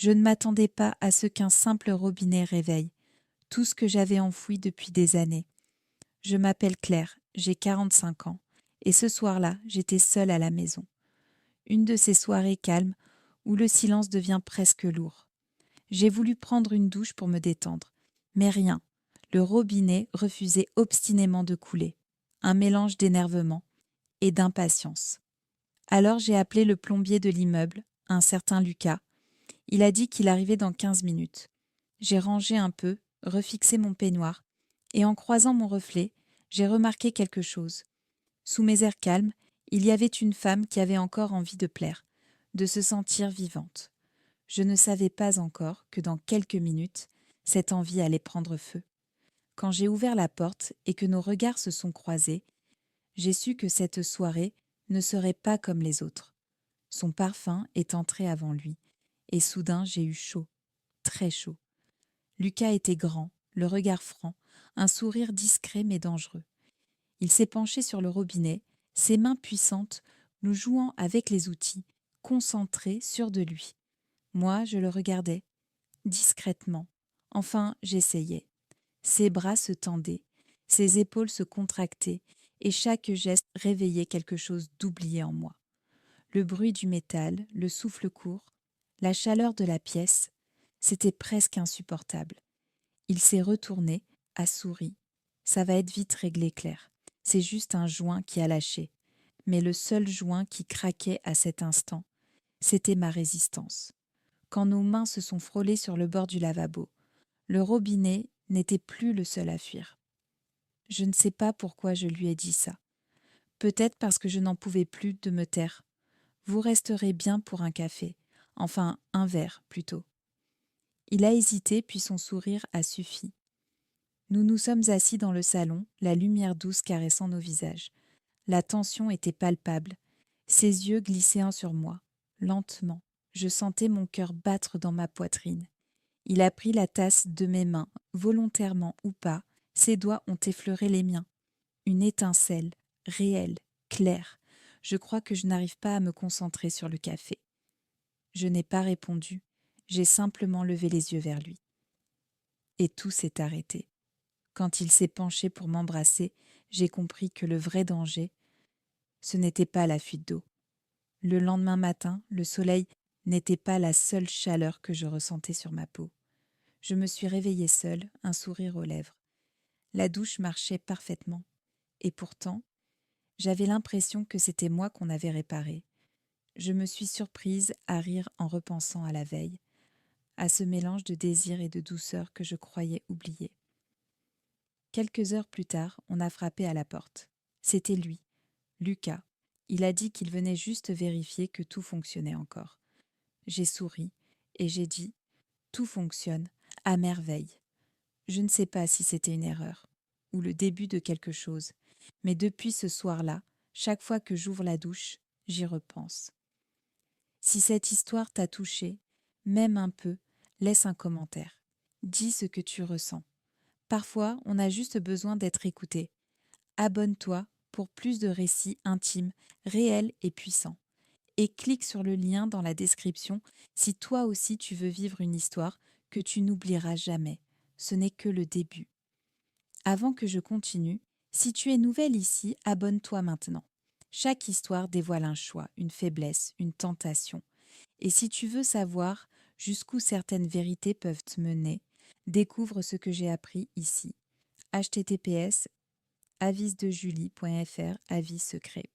Je ne m'attendais pas à ce qu'un simple robinet réveille tout ce que j'avais enfoui depuis des années. Je m'appelle Claire, j'ai 45 ans, et ce soir-là, j'étais seule à la maison. Une de ces soirées calmes où le silence devient presque lourd. J'ai voulu prendre une douche pour me détendre, mais rien. Le robinet refusait obstinément de couler. Un mélange d'énervement et d'impatience. Alors j'ai appelé le plombier de l'immeuble, un certain Lucas. Il a dit qu'il arrivait dans 15 minutes. J'ai rangé un peu, refixé mon peignoir, et en croisant mon reflet, j'ai remarqué quelque chose. Sous mes airs calmes, il y avait une femme qui avait encore envie de plaire, de se sentir vivante. Je ne savais pas encore que dans quelques minutes, cette envie allait prendre feu. Quand j'ai ouvert la porte et que nos regards se sont croisés, j'ai su que cette soirée ne serait pas comme les autres. Son parfum est entré avant lui, et soudain j'ai eu chaud, très chaud. Lucas était grand, le regard franc, un sourire discret mais dangereux. Il s'est penché sur le robinet, ses mains puissantes, nous jouant avec les outils, concentré, sûr de lui. Moi, je le regardais, discrètement. Enfin, j'essayais. Ses bras se tendaient, ses épaules se contractaient, et chaque geste réveillait quelque chose d'oublié en moi. Le bruit du métal, le souffle court, la chaleur de la pièce, c'était presque insupportable. Il s'est retourné, a souri. Ça va être vite réglé, Claire. C'est juste un joint qui a lâché. Mais le seul joint qui craquait à cet instant, c'était ma résistance. Quand nos mains se sont frôlées sur le bord du lavabo, le robinet n'était plus le seul à fuir. Je ne sais pas pourquoi je lui ai dit ça. Peut-être parce que je n'en pouvais plus de me taire. Vous resterez bien pour un café. Enfin, un verre, plutôt. Il a hésité, puis son sourire a suffi. Nous nous sommes assis dans le salon, la lumière douce caressant nos visages. La tension était palpable. Ses yeux glissaient un sur moi. Lentement, je sentais mon cœur battre dans ma poitrine. Il a pris la tasse de mes mains, volontairement ou pas, ses doigts ont effleuré les miens. Une étincelle, réelle, claire. Je crois que je n'arrive pas à me concentrer sur le café. Je n'ai pas répondu, j'ai simplement levé les yeux vers lui. Et tout s'est arrêté. Quand il s'est penché pour m'embrasser, j'ai compris que le vrai danger, ce n'était pas la fuite d'eau. Le lendemain matin, le soleil n'était pas la seule chaleur que je ressentais sur ma peau. Je me suis réveillée seule, un sourire aux lèvres. La douche marchait parfaitement. Et pourtant, j'avais l'impression que c'était moi qu'on avait réparé. Je me suis surprise à rire en repensant à la veille, à ce mélange de désir et de douceur que je croyais oublier. Quelques heures plus tard, on a frappé à la porte. C'était lui, Lucas. Il a dit qu'il venait juste vérifier que tout fonctionnait encore. J'ai souri et j'ai dit « Tout fonctionne, à merveille ». Je ne sais pas si c'était une erreur ou le début de quelque chose, mais depuis ce soir-là, chaque fois que j'ouvre la douche, j'y repense. Si cette histoire t'a touché, même un peu, laisse un commentaire. Dis ce que tu ressens. Parfois, on a juste besoin d'être écouté. Abonne-toi pour plus de récits intimes, réels et puissants. Et clique sur le lien dans la description si toi aussi tu veux vivre une histoire que tu n'oublieras jamais. Ce n'est que le début. Avant que je continue, si tu es nouvelle ici, abonne-toi maintenant. Chaque histoire dévoile un choix, une faiblesse, une tentation. Et si tu veux savoir jusqu'où certaines vérités peuvent te mener, découvre ce que j'ai appris ici. https://avisdejulie.fr, avis secret.